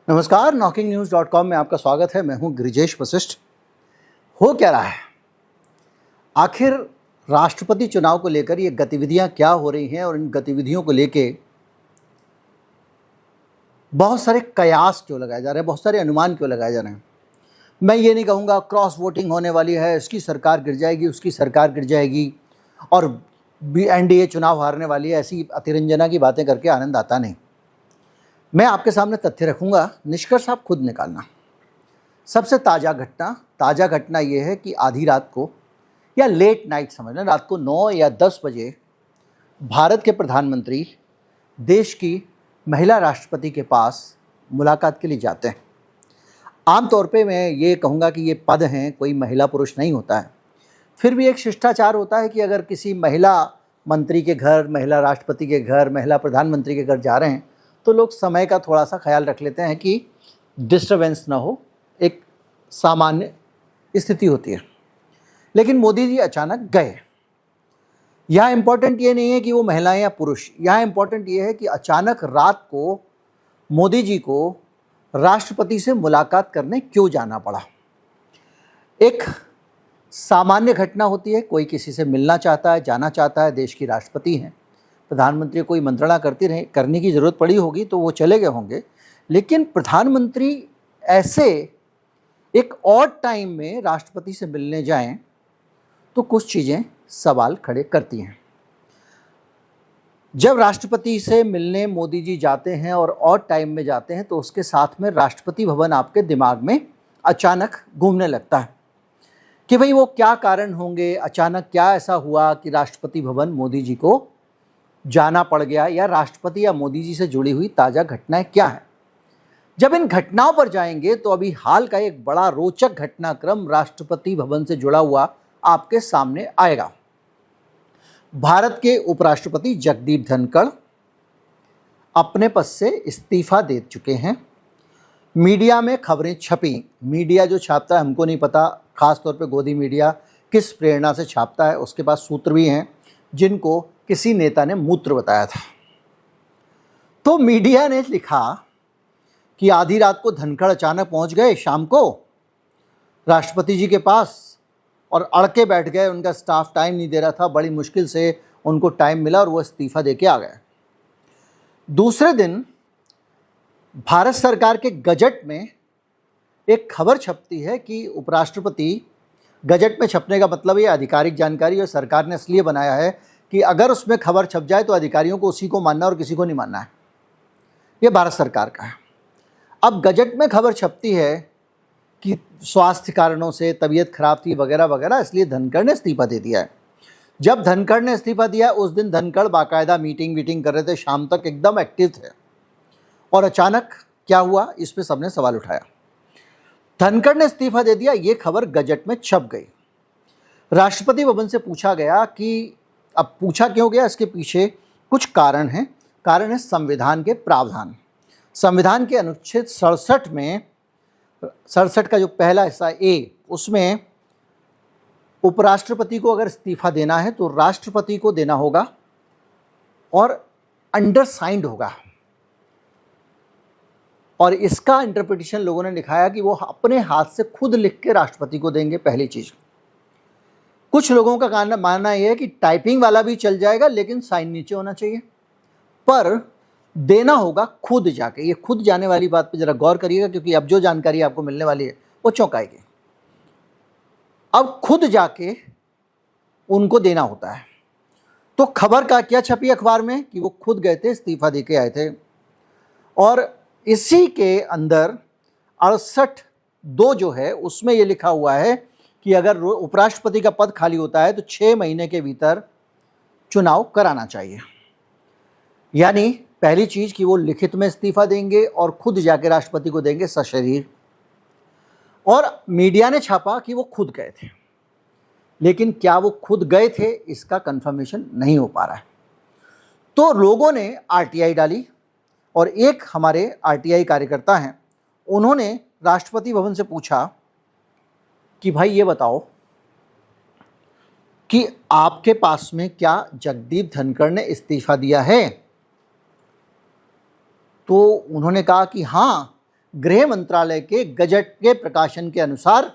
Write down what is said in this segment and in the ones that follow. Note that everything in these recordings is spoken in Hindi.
नमस्कार, knocking-news.com में आपका स्वागत है। मैं हूं गिरिजेश वशिष्ठ। हो क्या रहा है? आखिर राष्ट्रपति चुनाव को लेकर ये गतिविधियां क्या हो रही हैं और इन गतिविधियों को लेके बहुत सारे कयास क्यों लगाए जा रहे हैं, बहुत सारे अनुमान क्यों लगाए जा रहे हैं। मैं ये नहीं कहूँगा क्रॉस वोटिंग होने वाली है, इसकी सरकार गिर जाएगी, उसकी सरकार गिर जाएगी और एनडीए चुनाव हारने वाली है, ऐसी अतिरंजना की बातें करके आनंद आता नहीं। मैं आपके सामने तथ्य रखूंगा, निष्कर्ष आप खुद निकालना। सबसे ताज़ा घटना ये है कि आधी रात को या लेट नाइट समझ लें, रात को 9 या 10 बजे भारत के प्रधानमंत्री देश की महिला राष्ट्रपति के पास मुलाकात के लिए जाते हैं। आमतौर पे मैं ये कहूँगा कि ये पद हैं, कोई महिला पुरुष नहीं होता है। फिर भी एक शिष्टाचार होता है कि अगर किसी महिला मंत्री के घर, महिला राष्ट्रपति के घर, महिला प्रधानमंत्री के घर जा रहे हैं तो लोग समय का थोड़ा सा ख्याल रख लेते हैं कि डिस्टर्बेंस ना हो, एक सामान्य स्थिति होती है। लेकिन मोदी जी अचानक गए। यहाँ इम्पोर्टेंट ये नहीं है कि वो महिलाएं या पुरुष, यहाँ इम्पोर्टेंट ये है कि अचानक रात को मोदी जी को राष्ट्रपति से मुलाकात करने क्यों जाना पड़ा। एक सामान्य घटना होती है, कोई किसी से मिलना चाहता है, जाना चाहता है, देश की राष्ट्रपति हैं, प्रधानमंत्री कोई मंत्रणा करने की ज़रूरत पड़ी होगी तो वो चले गए होंगे। लेकिन प्रधानमंत्री ऐसे एक ऑड टाइम में राष्ट्रपति से मिलने जाएं तो कुछ चीज़ें सवाल खड़े करती हैं। जब राष्ट्रपति से मिलने मोदी जी जाते हैं और ऑड टाइम में जाते हैं तो उसके साथ में राष्ट्रपति भवन आपके दिमाग में अचानक घूमने लगता है कि भाई वो क्या कारण होंगे, अचानक क्या ऐसा हुआ कि राष्ट्रपति भवन मोदी जी को जाना पड़ गया, या राष्ट्रपति या मोदी जी से जुड़ी हुई ताज़ा घटनाएं क्या है। जब इन घटनाओं पर जाएंगे तो अभी हाल का एक बड़ा रोचक घटनाक्रम राष्ट्रपति भवन से जुड़ा हुआ आपके सामने आएगा। भारत के उपराष्ट्रपति जगदीप धनखड़ अपने पद से इस्तीफा दे चुके हैं। मीडिया में खबरें छपी, मीडिया जो छापता है हमको नहीं पता, खासतौर पे गोदी मीडिया किस प्रेरणा से छापता है, उसके पास सूत्र भी हैं जिनको किसी नेता ने मूत्र बताया था। तो मीडिया ने लिखा कि आधी रात को धनखड़ अचानक पहुंच गए शाम को राष्ट्रपति जी के पास और अड़के बैठ गए। उनका स्टाफ टाइम नहीं दे रहा था, बड़ी मुश्किल से उनको टाइम मिला और वो इस्तीफा देके आ गए। दूसरे दिन भारत सरकार के गजट में एक खबर छपती है कि उपराष्ट्रपति, गजट में छपने का मतलब ये आधिकारिक जानकारी और सरकार ने इसलिए बनाया है कि अगर उसमें खबर छप जाए तो अधिकारियों को उसी को मानना और किसी को नहीं मानना है। ये भारत सरकार का है। अब गजट में खबर छपती है कि स्वास्थ्य कारणों से तबीयत खराब थी वगैरह वगैरह, इसलिए धनखड़ ने इस्तीफा दे दिया है। जब धनखड़ ने इस्तीफा दिया उस दिन धनखड़ बाकायदा मीटिंग कर रहे थे, शाम तक एकदम एक्टिव थे, और अचानक क्या हुआ इस पर सबने सवाल उठाया। धनखड़ ने इस्तीफा दे दिया, ये खबर गजट में छप गई। राष्ट्रपति भवन से पूछा गया कि अब पूछा क्यों गया, इसके पीछे कुछ कारण हैं। कारण है संविधान के प्रावधान। संविधान के अनुच्छेद 67 में, 67 का जो पहला हिस्सा ए, उसमें उपराष्ट्रपति को अगर इस्तीफा देना है तो राष्ट्रपति को देना होगा और अंडरसाइंड होगा। और इसका इंटरप्रिटेशन लोगों ने दिखाया कि वो अपने हाथ से खुद लिख के राष्ट्रपति को देंगे, पहली चीज़। कुछ लोगों का मानना यह है कि टाइपिंग वाला भी चल जाएगा लेकिन साइन नीचे होना चाहिए, पर देना होगा खुद जाके। ये खुद जाने वाली बात पे जरा गौर करिएगा, क्योंकि अब जो जानकारी आपको मिलने वाली है वो चौंकाएगी। अब खुद जाके उनको देना होता है। तो खबर का क्या छपी अखबार में कि वो खुद गए थे, इस्तीफा दे के आए थे। और इसी के अंदर 68(2) जो है उसमें ये लिखा हुआ है कि अगर उपराष्ट्रपति का पद खाली होता है तो 6 महीने के भीतर चुनाव कराना चाहिए। यानी पहली चीज कि वो लिखित में इस्तीफा देंगे और खुद जाके राष्ट्रपति को देंगे सशरीर। और मीडिया ने छापा कि वो खुद गए थे, लेकिन क्या वो खुद गए थे इसका कंफर्मेशन नहीं हो पा रहा है। तो लोगों ने आरटीआई डाली और एक हमारे आरटीआई कार्यकर्ता हैं, उन्होंने राष्ट्रपति भवन से पूछा कि भाई ये बताओ कि आपके पास में क्या जगदीप धनखड़ ने इस्तीफा दिया है। तो उन्होंने कहा कि हाँ, गृह मंत्रालय के गजट के प्रकाशन के अनुसार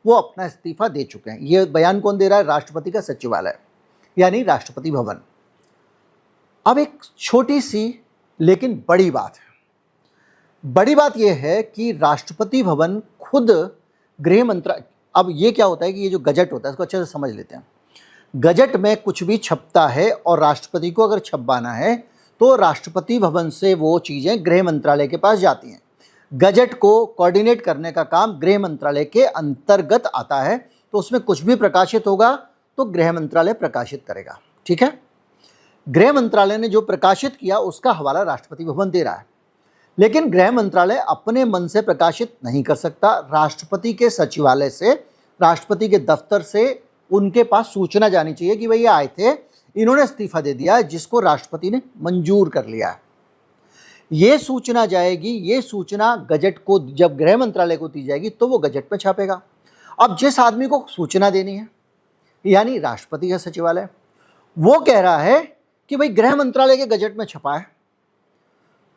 वो अपना इस्तीफा दे चुके हैं। ये बयान कौन दे रहा है? राष्ट्रपति का सचिवालय यानी राष्ट्रपति भवन। अब एक छोटी सी लेकिन बड़ी बात है। बड़ी बात यह है कि राष्ट्रपति भवन खुद गृह मंत्रालय, अब ये क्या होता है कि ये जो गजट होता है इसको अच्छे से समझ लेते हैं। गजट में कुछ भी छपता है और राष्ट्रपति को अगर छपवाना है तो राष्ट्रपति भवन से वो चीज़ें गृह मंत्रालय के पास जाती हैं। गजट को कोऑर्डिनेट करने का काम गृह मंत्रालय के अंतर्गत आता है, तो उसमें कुछ भी प्रकाशित होगा तो गृह मंत्रालय प्रकाशित करेगा। ठीक है, गृह मंत्रालय ने जो प्रकाशित किया उसका हवाला राष्ट्रपति भवन दे रहा है, लेकिन गृह मंत्रालय अपने मन से प्रकाशित नहीं कर सकता। राष्ट्रपति के सचिवालय से, राष्ट्रपति के दफ्तर से उनके पास सूचना जानी चाहिए कि भाई ये आए थे, इन्होंने इस्तीफा दे दिया, जिसको राष्ट्रपति ने मंजूर कर लिया है। ये सूचना जाएगी, ये सूचना गजट को जब गृह मंत्रालय को दी जाएगी तो वो गजट में छापेगा। अब जिस आदमी को सूचना देनी है यानी राष्ट्रपति का सचिवालय, वो कह रहा है कि भाई गृह मंत्रालय के गजट में छपा है,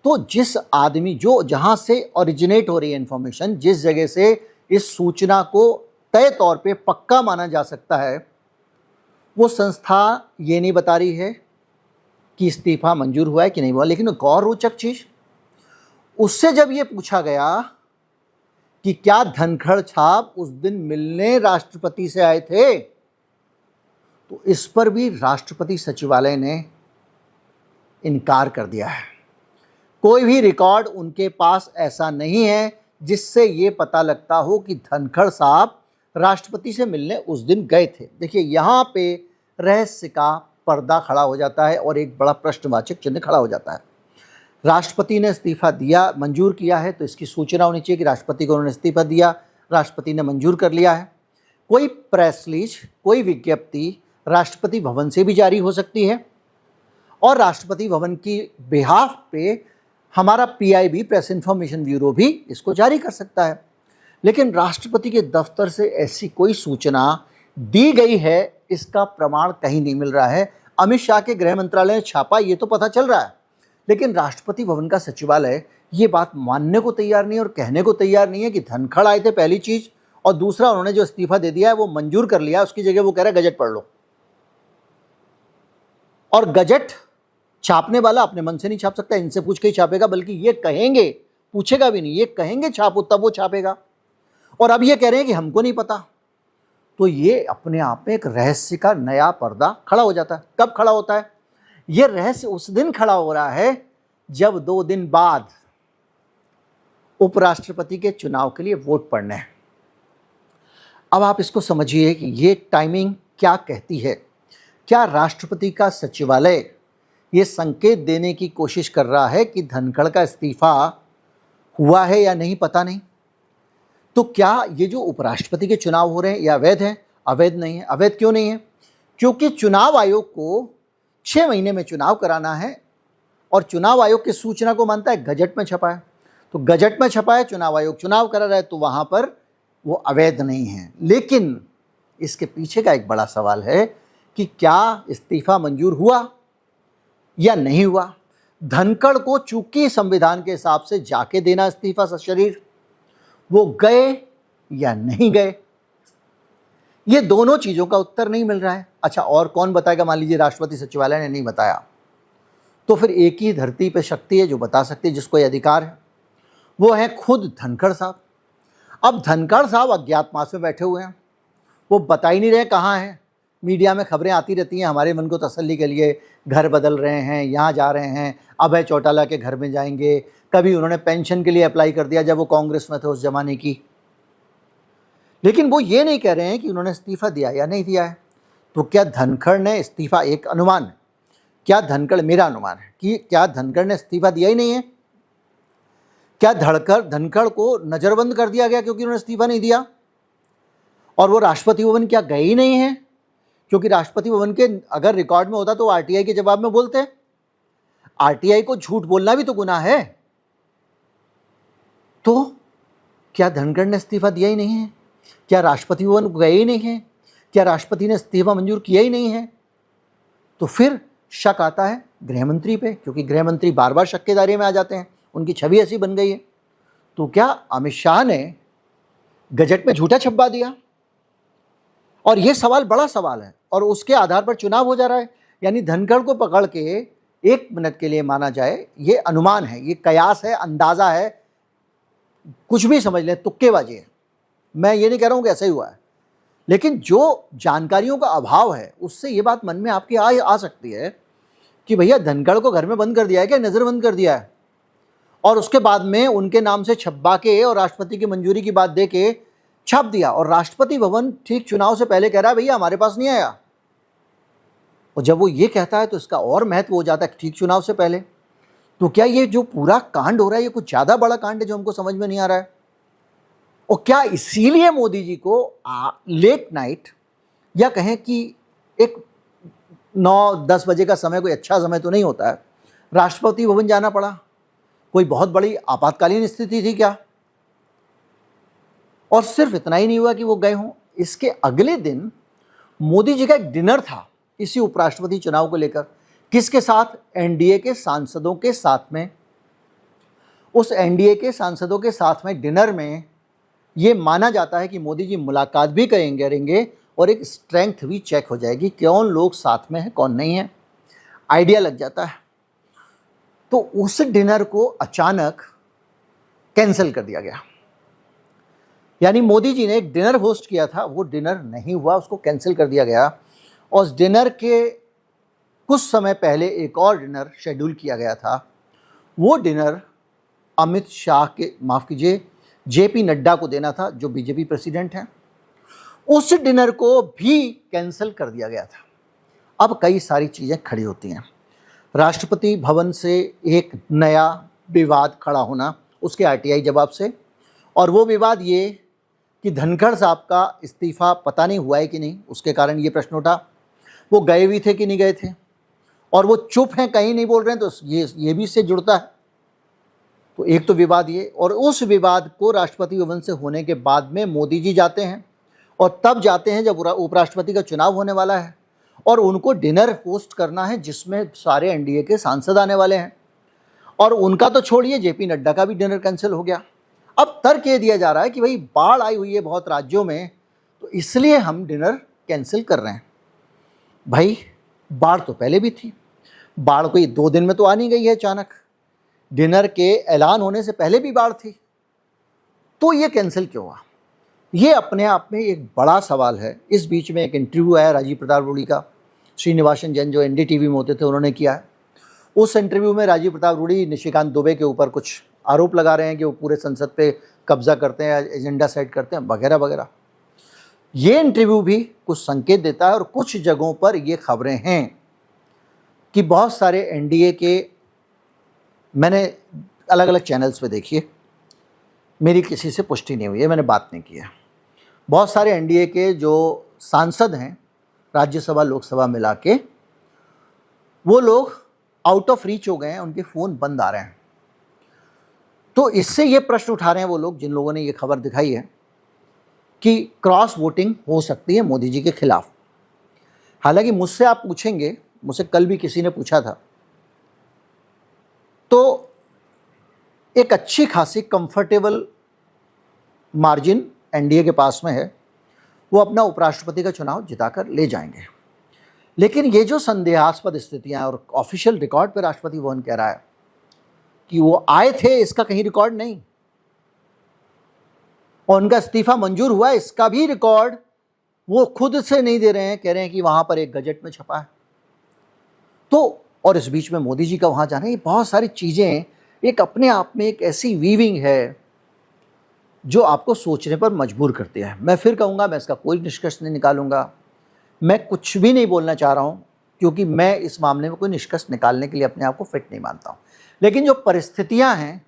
तो जिस आदमी जो जहां से ओरिजिनेट हो रही है इंफॉर्मेशन, जिस जगह से इस सूचना को तय तौर पे पक्का माना जा सकता है, वो संस्था ये नहीं बता रही है कि इस्तीफा मंजूर हुआ है कि नहीं हुआ। लेकिन एक और रोचक चीज, उससे जब ये पूछा गया कि क्या धनखड़ साहब उस दिन मिलने राष्ट्रपति से आए थे, तो इस पर भी राष्ट्रपति सचिवालय ने इनकार कर दिया है। कोई भी रिकॉर्ड उनके पास ऐसा नहीं है जिससे ये पता लगता हो कि धनखड़ साहब राष्ट्रपति से मिलने उस दिन गए थे। देखिए, यहाँ पे रहस्य का पर्दा खड़ा हो जाता है और एक बड़ा प्रश्नवाचक चिन्ह खड़ा हो जाता है। राष्ट्रपति ने इस्तीफा दिया, मंजूर किया है, तो इसकी सूचना होनी चाहिए कि राष्ट्रपति को उन्होंने इस्तीफा दिया, राष्ट्रपति ने मंजूर कर लिया है। कोई प्रेस रिलीज, कोई विज्ञप्ति राष्ट्रपति भवन से भी जारी हो सकती है और राष्ट्रपति भवन की बिहाफ पे हमारा PIB, प्रेस इन्फॉर्मेशन ब्यूरो, भी इसको जारी कर सकता है। लेकिन राष्ट्रपति के दफ्तर से ऐसी कोई सूचना दी गई है, इसका प्रमाण कहीं नहीं मिल रहा है। अमित शाह के गृह मंत्रालय ने छापा, ये तो पता चल रहा है, लेकिन राष्ट्रपति भवन का सचिवालय ये बात मानने को तैयार नहीं है और कहने को तैयार नहीं है कि धनखड़ आए थे, पहली चीज, और दूसरा उन्होंने जो इस्तीफा दे दिया है वो मंजूर कर लिया, उसकी जगह वो कह रहा है गजट पढ़ लो। और गजट छापने वाला अपने मन से नहीं छाप सकता, इनसे पूछ के ही छापेगा, बल्कि ये कहेंगे, पूछेगा भी नहीं, ये कहेंगे छापो तब वो छापेगा। और अब ये कह रहे हैं कि हमको नहीं पता, तो ये अपने आप में एक रहस्य का नया पर्दा खड़ा हो जाता है। कब खड़ा होता है? ये रहस्य उस दिन खड़ा हो रहा है जब 2 दिन बाद उपराष्ट्रपति के चुनाव के लिए वोट पड़ने हैं। अब आप इसको समझिए कि ये टाइमिंग क्या कहती है। क्या राष्ट्रपति का सचिवालय ये संकेत देने की कोशिश कर रहा है कि धनखड़ का इस्तीफा हुआ है या नहीं, पता नहीं? तो क्या ये जो उपराष्ट्रपति के चुनाव हो रहे हैं ये अवैध हैं? अवैध नहीं है। अवैध क्यों नहीं है? क्योंकि चुनाव आयोग को 6 महीने में चुनाव कराना है और चुनाव आयोग की सूचना को मानता है गजट में छपा है, तो गजट में छपा है, चुनाव आयोग चुनाव करा रहा है, तो वहाँ पर वो अवैध नहीं है। लेकिन इसके पीछे का एक बड़ा सवाल है कि क्या इस्तीफा मंजूर हुआ या नहीं हुआ। धनखड़ को चूंकि संविधान के हिसाब से जाके देना इस्तीफा सशरीर, वो गए या नहीं गए, ये दोनों चीजों का उत्तर नहीं मिल रहा है। अच्छा, और कौन बताएगा? मान लीजिए राष्ट्रपति सचिवालय ने नहीं बताया, तो फिर एक ही धरती पे शक्ति है जो बता सकती है, जिसको ये अधिकार है, वो है खुद धनखड़ साहब। अब धनखड़ साहब अज्ञातवास में बैठे हुए हैं, वो बता ही नहीं रहे कहाँ हैं। मीडिया में खबरें आती रहती हैं हमारे मन को तसल्ली के लिए, घर बदल रहे हैं, यहाँ जा रहे हैं, अभय चौटाला के घर में जाएंगे, कभी उन्होंने पेंशन के लिए अप्लाई कर दिया जब वो कांग्रेस में थे उस जमाने की। लेकिन वो ये नहीं कह रहे हैं कि उन्होंने इस्तीफा दिया या नहीं दिया है। तो क्या धनखड़ ने इस्तीफा, एक अनुमान है, क्या धनखड़, मेरा अनुमान है कि क्या धनखड़ ने इस्तीफा दिया ही नहीं है? क्या धनखड़ को नज़रबंद कर दिया गया क्योंकि उन्होंने इस्तीफा नहीं दिया? और वो राष्ट्रपति भवन क्या गए ही नहीं हैं? क्योंकि राष्ट्रपति भवन के अगर रिकॉर्ड में होता तो RTI के जवाब में बोलते। RTI को झूठ बोलना भी तो गुनाह है। तो क्या धनखड़ ने इस्तीफा दिया ही नहीं है? क्या राष्ट्रपति भवन गए ही नहीं है? क्या राष्ट्रपति ने इस्तीफा मंजूर किया ही नहीं है? तो फिर शक आता है गृह मंत्री पे, क्योंकि गृह मंत्री बार बार शक के दायरे में आ जाते हैं, उनकी छवि ऐसी बन गई है। तो क्या अमित शाह ने गजट में झूठा छपवा दिया? और यह सवाल बड़ा सवाल है और उसके आधार पर चुनाव हो जा रहा है। यानी धनखड़ को पकड़ के 1 मिनट के लिए माना जाए, ये अनुमान है, ये कयास है, अंदाजा है, कुछ भी समझ लें, तुक्केबाजी है। मैं ये नहीं कह रहा हूं कि ऐसा ही हुआ है, लेकिन जो जानकारियों का अभाव है उससे ये बात मन में आपके आ सकती है कि भैया धनखड़ को घर में बंद कर दिया है क्या, नजरबंद कर दिया है, और उसके बाद में उनके नाम से छपवा के और राष्ट्रपति की मंजूरी की बात दे के छाप दिया, और राष्ट्रपति भवन ठीक चुनाव से पहले कह रहा है भैया हमारे पास नहीं आया। और जब वो ये कहता है तो इसका और महत्व हो जाता है ठीक चुनाव से पहले। तो क्या ये जो पूरा कांड हो रहा है ये कुछ ज़्यादा बड़ा कांड है जो हमको समझ में नहीं आ रहा है? और क्या इसीलिए मोदी जी को लेट नाइट, या कहें कि एक 9-10 बजे का समय कोई अच्छा समय तो नहीं होता है, राष्ट्रपति भवन जाना पड़ा? कोई बहुत बड़ी आपातकालीन स्थिति थी क्या? और सिर्फ इतना ही नहीं हुआ कि वो गए हों, इसके अगले दिन मोदी जी का एक डिनर था इसी उपराष्ट्रपति चुनाव को लेकर। किसके साथ? एनडीए के सांसदों के साथ में। उस एनडीए के सांसदों के साथ में डिनर में ये माना जाता है कि मोदी जी मुलाकात भी करेंगे और एक स्ट्रेंथ भी चेक हो जाएगी, कौन लोग साथ में है कौन नहीं है, आइडिया लग जाता है। तो उस डिनर को अचानक कैंसिल कर दिया गया। यानी मोदी जी ने एक डिनर होस्ट किया था, वो डिनर नहीं हुआ, उसको कैंसिल कर दिया गया। और उस डिनर के कुछ समय पहले एक और डिनर शेड्यूल किया गया था। वो डिनर अमित शाह के, माफ़ कीजिए, जेपी नड्डा को देना था जो बीजेपी प्रेसिडेंट हैं। उस डिनर को भी कैंसिल कर दिया गया था। अब कई सारी चीज़ें खड़ी होती हैं। राष्ट्रपति भवन से एक नया विवाद खड़ा होना उसके आरटीआई जवाब से, और वो विवाद ये कि धनखड़ साहब का इस्तीफ़ा पता नहीं हुआ है कि नहीं, उसके कारण ये प्रश्न उठा। वो गए भी थे कि नहीं गए थे, और वो चुप हैं, कहीं नहीं बोल रहे हैं, तो ये भी इससे जुड़ता है। तो एक तो विवाद ये, और उस विवाद को राष्ट्रपति भवन से होने के बाद में मोदी जी जाते हैं, और तब जाते हैं जब उपराष्ट्रपति का चुनाव होने वाला है और उनको डिनर होस्ट करना है जिसमें सारे एनडीए के सांसद आने वाले हैं। और उनका तो छोड़िए, जेपी नड्डा का भी डिनर कैंसिल हो गया। अब तर्क ये दिया जा रहा है कि भाई बाढ़ आई हुई है बहुत राज्यों में, तो इसलिए हम डिनर कैंसिल कर रहे हैं। भाई बाढ़ तो पहले भी थी, बाढ़ कोई 2 दिन में तो आ नहीं गई है अचानक, डिनर के ऐलान होने से पहले भी बाढ़ थी, तो ये कैंसिल क्यों हुआ? ये अपने आप में एक बड़ा सवाल है। इस बीच में एक इंटरव्यू आया राजीव प्रताप रूडी का, श्रीनिवासन जैन जो एनडीटीवी में होते थे उन्होंने किया है। उस इंटरव्यू में राजीव प्रताप रूडी निशिकांत दुबे के ऊपर कुछ आरोप लगा रहे हैं कि वो पूरे संसद पे कब्जा करते हैं, एजेंडा सेट करते हैं, वगैरह वगैरह। ये इंटरव्यू भी कुछ संकेत देता है, और कुछ जगहों पर ये खबरें हैं कि बहुत सारे एनडीए के, मैंने अलग अलग चैनल्स पे देखी है, मेरी किसी से पुष्टि नहीं हुई है, मैंने बात नहीं की है, बहुत सारे एनडीए के जो सांसद हैं राज्यसभा लोकसभा मिला के, वो लोग आउट ऑफ रीच हो गए हैं, उनके फ़ोन बंद आ रहे हैं। तो इससे ये प्रश्न उठा रहे हैं वो लोग जिन लोगों ने ये खबर दिखाई है कि क्रॉस वोटिंग हो सकती है मोदी जी के खिलाफ। हालांकि मुझसे आप पूछेंगे, मुझसे कल भी किसी ने पूछा था, तो एक अच्छी खासी कंफर्टेबल मार्जिन एनडीए के पास में है, वो अपना उपराष्ट्रपति का चुनाव जिताकर ले जाएंगे। लेकिन ये जो संदेहास्पद स्थितियां, और ऑफिशियल रिकॉर्ड पर राष्ट्रपति भवन कह रहा है कि वो आए थे, इसका कहीं रिकॉर्ड नहीं, और उनका इस्तीफा मंजूर हुआ है, इसका भी रिकॉर्ड वो खुद से नहीं दे रहे हैं, कह रहे हैं कि वहां पर एक गजट में छपा है। तो और इस बीच में मोदी जी का वहां जाना, ये बहुत सारी चीजें एक अपने आप में एक ऐसी वीविंग है जो आपको सोचने पर मजबूर करती है। मैं फिर कहूँगा, मैं इसका कोई निष्कर्ष नहीं निकालूंगा, मैं कुछ भी नहीं बोलना चाह रहा हूँ, क्योंकि मैं इस मामले में कोई निष्कर्ष निकालने के लिए अपने आप को फिट नहीं मानता हूँ। लेकिन जो परिस्थितियाँ हैं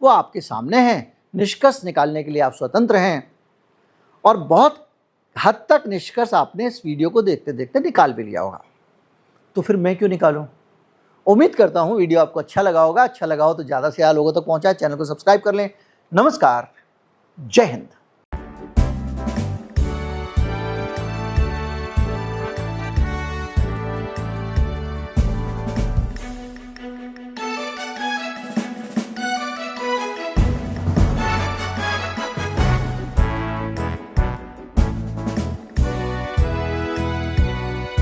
वो आपके सामने हैं, निष्कर्ष निकालने के लिए आप स्वतंत्र हैं, और बहुत हद तक निष्कर्ष आपने इस वीडियो को देखते देखते निकाल भी लिया होगा, तो फिर मैं क्यों निकालूं? उम्मीद करता हूं वीडियो आपको अच्छा लगा होगा। अच्छा लगा हो तो ज़्यादा से ज़्यादा लोगों तक पहुंचाएं, चैनल को सब्सक्राइब कर लें। नमस्कार, जय हिंद।